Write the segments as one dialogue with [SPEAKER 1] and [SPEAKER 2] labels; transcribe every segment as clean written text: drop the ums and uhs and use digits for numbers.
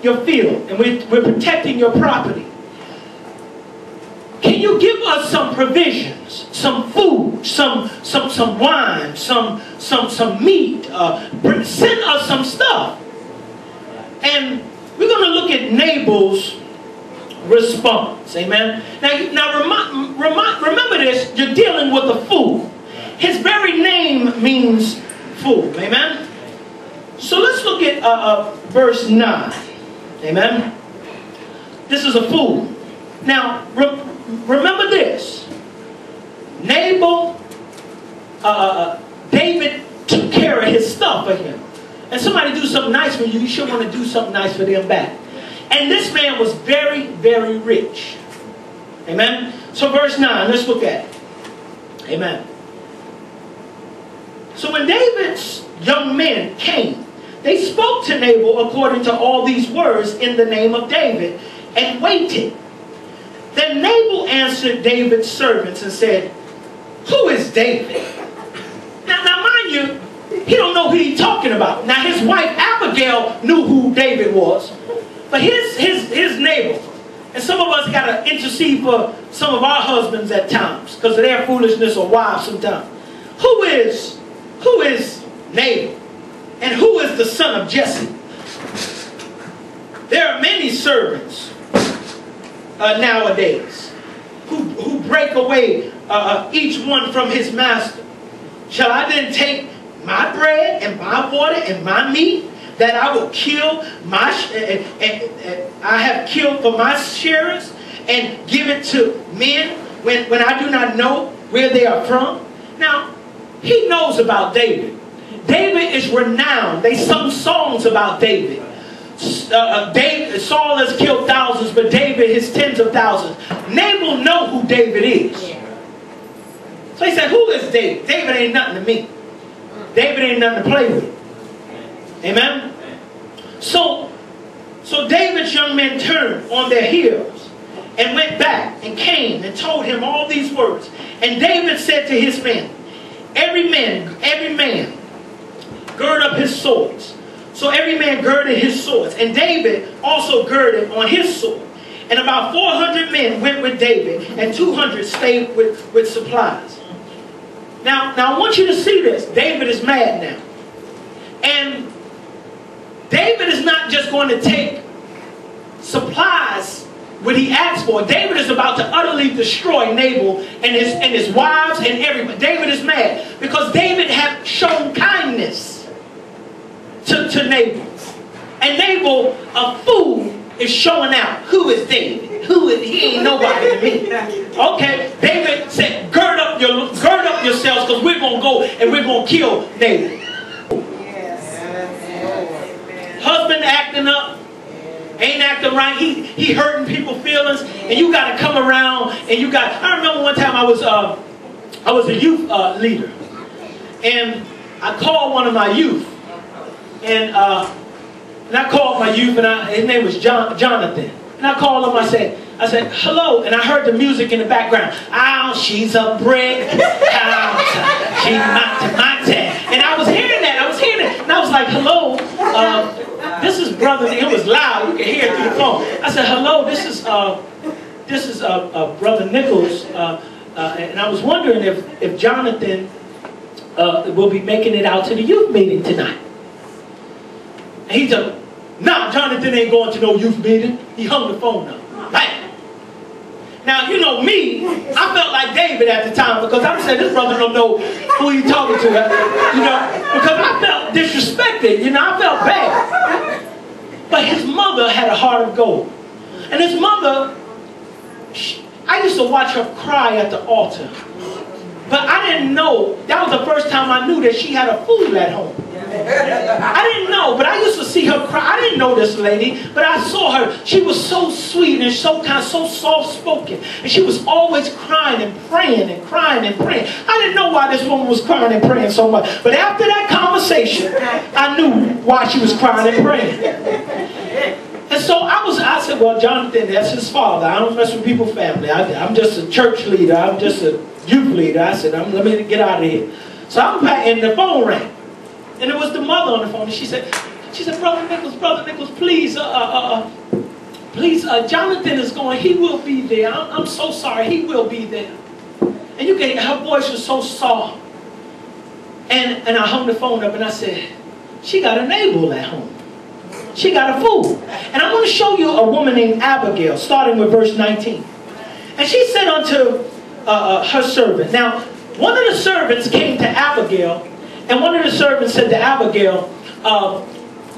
[SPEAKER 1] your field and we're protecting your property. Can you give us some provisions, some food, some wine, some meat? Send us some stuff. And we're going to look at Nabal's response. Amen. Now remember this. You're dealing with a fool. His very name means fool. Amen. So let's look at verse 9. Amen. This is a fool. Now remember this. Nabal, David took care of his stuff for him. And somebody do something nice for you, you should want to do something nice for them back. And this man was very, very rich. Amen. So verse 9, let's look at it. Amen. So when David's young men came, they spoke to Nabal according to all these words in the name of David, and waited. Then Nabal answered David's servants and said, "Who is David?" Now mind you, he don't know who he's talking about. Now his wife Abigail knew who David was. But his Nabal. And some of us got to intercede for some of our husbands at times because of their foolishness or wives sometimes. Who is Nabal? And who is the son of Jesse? There are many servants nowadays who break away each one from his master. Shall I then take my bread and my water and my meat that I will kill I have killed for my shearers and give it to men when I do not know where they are from? Now, he knows about David. David is renowned. They sung songs about David. Saul has killed thousands, but David his tens of thousands. Nabal know who David is. So he said, "Who is David? David ain't nothing to me. David ain't nothing to play with." Amen. So David's young men turned on their heels and went back and came and told him all these words. And David said to his men, every man gird up his swords. So every man girded his swords, and David also girded on his sword. And about 400 men went with David, and 200 stayed with supplies. Now I want you to see this. David is mad now. And David is not just going to take supplies what he asked for. David is about to utterly destroy Nabal and his wives and everybody. David is mad because David had shown kindness to Nabal. And Nabal, a fool, is showing out. Who is David? He ain't nobody to me. Okay, David said, gird up yourselves because we're going to go and we're going to kill Nabal. Husband acting up, ain't acting right. He hurting people's feelings, and you got to come around and you got. I remember one time I was a youth leader, and I called one of my youth, and I called my youth, and his name was Jonathan, and I called him. I said hello, and I heard the music in the background. Oh, she's a brick house, she's my and I was hearing that. And I was like, hello. This is brother. It was loud. You can hear it through the phone. I said, hello. This is brother Nichols, and I was wondering if Jonathan will be making it out to the youth meeting tonight. And he said, "No, Jonathan ain't going to no youth meeting." He hung the phone up. Right. Now, you know me, I felt like David at the time because I said, this brother don't know who he's talking to, because I felt disrespected, I felt bad. But his mother had a heart of gold. And his mother, I used to watch her cry at the altar. But I didn't know, that was the first time I knew that she had a fool at home. I didn't know, but I used to see her cry. I didn't know this lady, but I saw her. She was so sweet and so kind, so soft-spoken. And she was always crying and praying and crying and praying. I didn't know why this woman was crying and praying so much. But after that conversation, I knew why she was crying and praying. And so I said, well, Jonathan, that's his father. I don't mess with people's family. I'm just a church leader. I'm just a youth leader. I said, let me get out of here. So and the phone rang. And it was the mother on the phone. And she said, She said, Brother Nichols, please, Jonathan is going. He will be there. I'm so sorry. He will be there. And you can, her voice was so soft. And I hung the phone up and I said, she got a Nabal at home. She got a fool. And I want to show you a woman named Abigail, starting with verse 19. And she said unto her servant. Now, one of the servants came to Abigail, and one of the servants said to Abigail,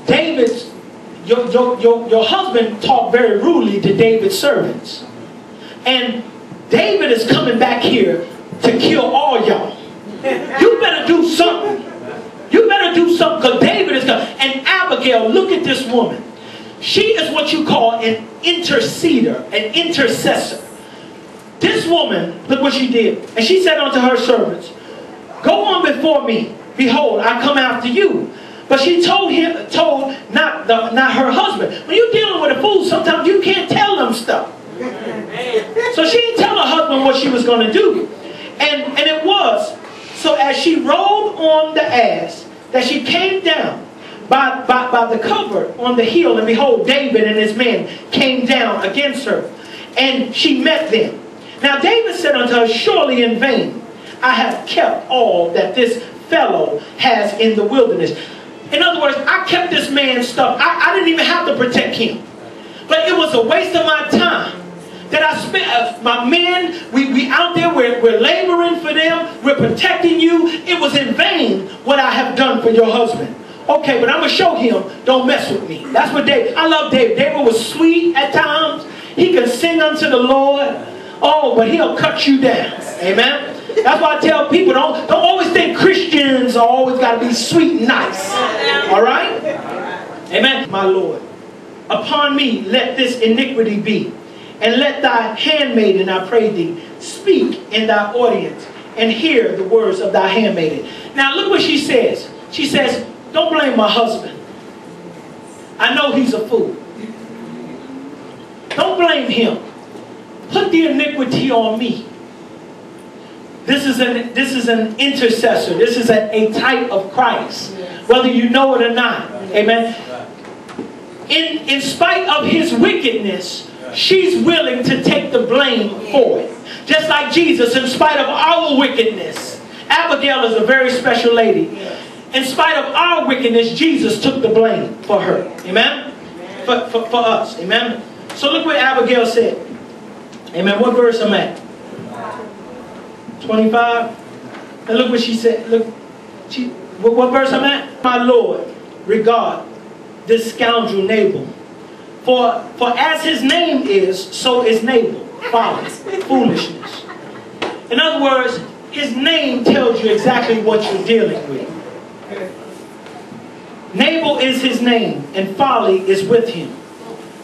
[SPEAKER 1] David's, your husband talked very rudely to David's servants. And David is coming back here to kill all y'all. You better do something. You better do something, because David is coming. And Abigail, look at this woman. She is what you call an interceder, an intercessor. This woman, look what she did. And she said unto her servants, go on before me. Behold, I come after you. But she told not her husband. When you're dealing with a fool, sometimes you can't tell them stuff. So she didn't tell her husband what she was going to do. And it was, so as she rode on the ass, that she came down by the cover on the hill, and behold, David and his men came down against her. And she met them. Now David said unto her, surely in vain I have kept all that this fellow has in the wilderness. In other words, I kept this man's stuff. I didn't even have to protect him. But it was a waste of my time that I spent. My men, we out there, we're laboring for them. We're protecting you. It was in vain what I have done for your husband. Okay, but I'm going to show him, don't mess with me. That's what David, I love David. David was sweet at times. He could sing unto the Lord. Oh, but he'll cut you down. Amen. That's why I tell people, don't always think Christians are always got to be sweet and nice. All right? Amen. My Lord, upon me let this iniquity be, and let thy handmaiden, I pray thee, speak in thy audience, and hear the words of thy handmaiden. Now look what she says. She says, don't blame my husband. I know he's a fool. Don't blame him. Put the iniquity on me. This is an intercessor. This is a type of Christ, whether you know it or not. Amen. In spite of his wickedness, she's willing to take the blame for it. Just like Jesus, in spite of our wickedness. Abigail is a very special lady. In spite of our wickedness, Jesus took the blame for her. Amen. For us. Amen. So look what Abigail said. Amen. What verse I'm at? 25. And look what she said. Look, what verse I'm at? My Lord, regard this scoundrel Nabal. For as his name is, so is Nabal. Folly, foolishness. In other words, his name tells you exactly what you're dealing with. Nabal is his name, and folly is with him.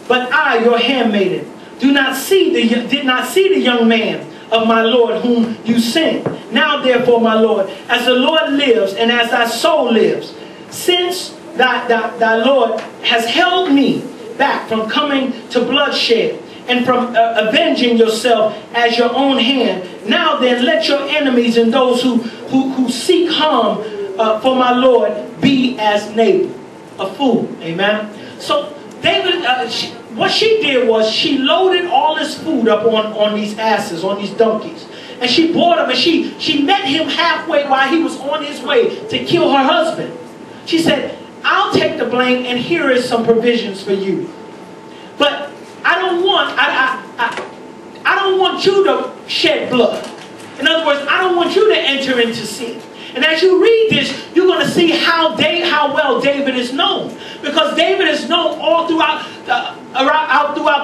[SPEAKER 1] But I, your handmaiden, did not see the young man of my Lord whom you sent. Now therefore, my Lord, as the Lord lives, and as thy soul lives, since thy Lord has held me back from coming to bloodshed, and from avenging yourself as your own hand, now then let your enemies and those who seek harm for my Lord be as Nabal, a fool. Amen. So David, what she did was she loaded all this food up on these asses, on these donkeys. And she brought him, and she met him halfway while he was on his way to kill her husband. She said, I'll take the blame, and here is some provisions for you. But I don't want you to shed blood. In other words, I don't want you to enter into sin. And as you read this, you're going to see how well David is known. Because David is known all throughout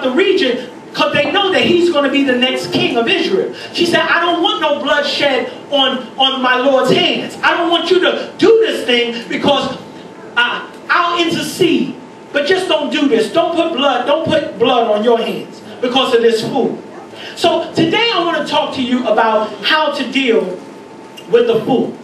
[SPEAKER 1] the region, because they know that he's going to be the next king of Israel. She said, I don't want no bloodshed on my Lord's hands. I don't want you to do this thing, because I'll intercede. But just don't do this. Don't put blood on your hands because of this fool. So today I want to talk to you about how to deal with the fool.